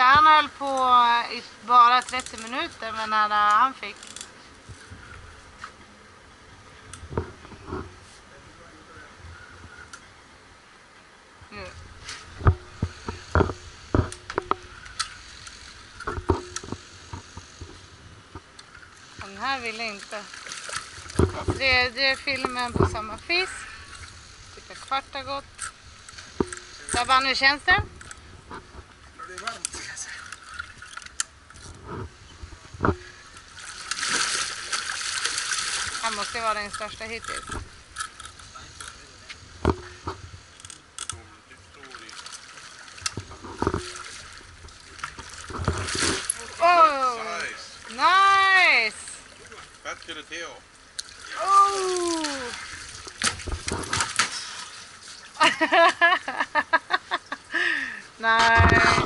han höll på i bara 30 minuter, men när han fick. Nu. Den här vill inte. Tredje filmen på samma fisk. Tycker kvart har gått. Sabban, hur känns det? Det är varmt, ska jag säga. Han måste vara den största hittills. Oh! Nice! Fett skulle Theo. Oh! Nice!